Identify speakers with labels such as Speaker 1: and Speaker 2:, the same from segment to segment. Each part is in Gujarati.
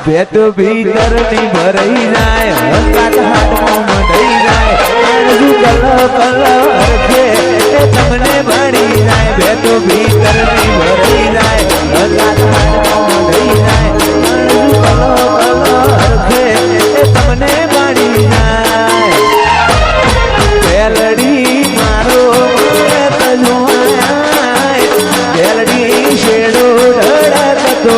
Speaker 1: પેટ ભીતરની ભરાઈ જાય હંગાત હાથમાં મંડાઈ જાય આળજુ કલ અરખે તમને મળી જાય પેટ ભીતરની ભરાઈ જાય હંગાત હાથમાં મંડાઈ જાય આળજુ કલ અરખે તમને મળી જાય પેલડી મારો પેલડી શેડો ધડકતો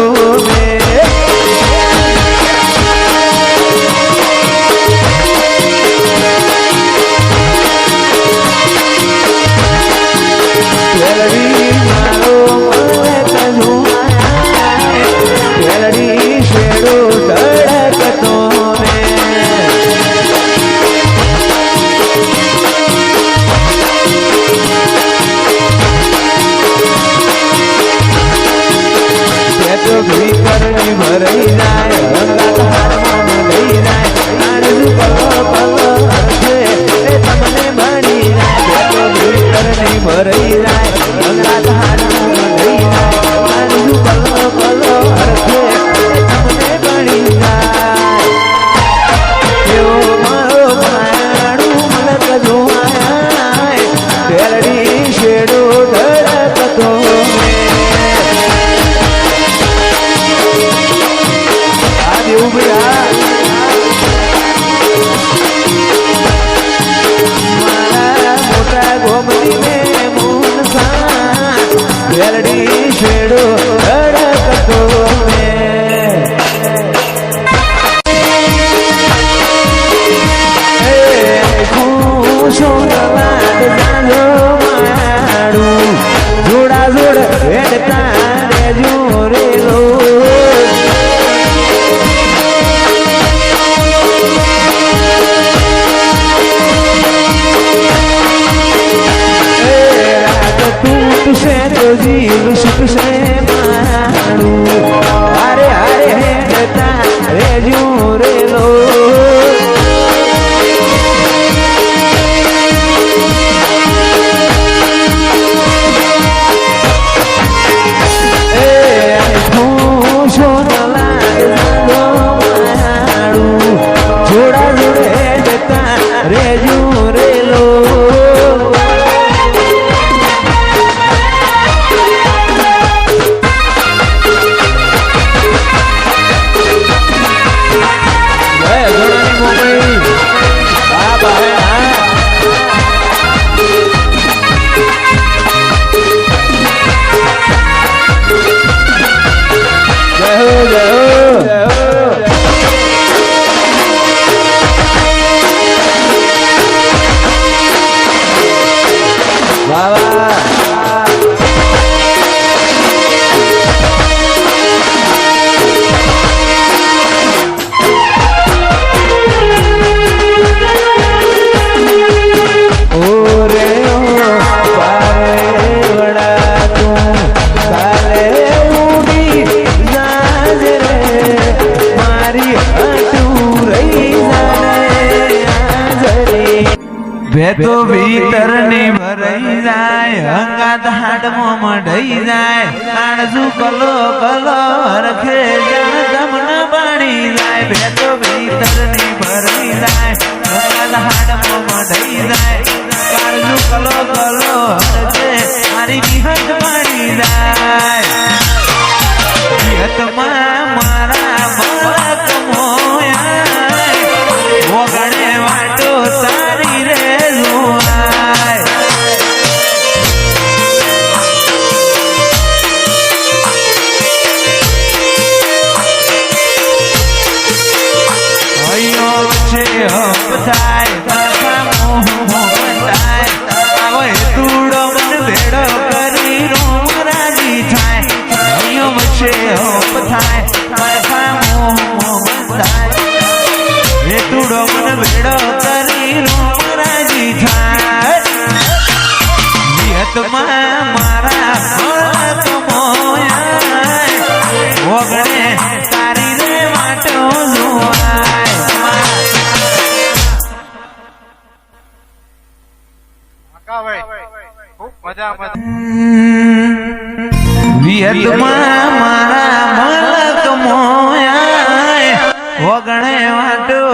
Speaker 1: ભીતરની ભરાઈ જાય હંગાત હાથમાં મંડાઈ જાય આળજુ કલ અરખે તમને મળી જાય પેટ ભીતરની ભરાઈ જાય હંગાત હાથમાં મંડાઈ જાય આળજુ કલ અરખે તમને મળી જાય એવો મારો માણું મલક જોવાય પેલડી શેડો ધડકતો વેલડી શેડો ધડકતો જોડા જોડ વેડતા રેજો રેલો જીવ સુખ સે માણું અરે અરે હેડતા રેજો રેલો જોડા જોડે હેડતા રેજો રેલો ભેતો ભીતરની ભરાઈ જાય હંગાત હાથમાં મંડાઈ જાય આળજુ કલો હરખે જાણ તમને પાણી જાય ભેતો ભીતરની ભરાઈ જાય હંગાત હાથમાં મંડાઈ જાય આળજુ કલો હરખે મારી વિહત પાણી જાય વિહતમાં મારા મલક મોયા વગડે વાટો તારી રે તુડો મન ભેડો કરી રોમ રાજી થાય ઓગણે વાટો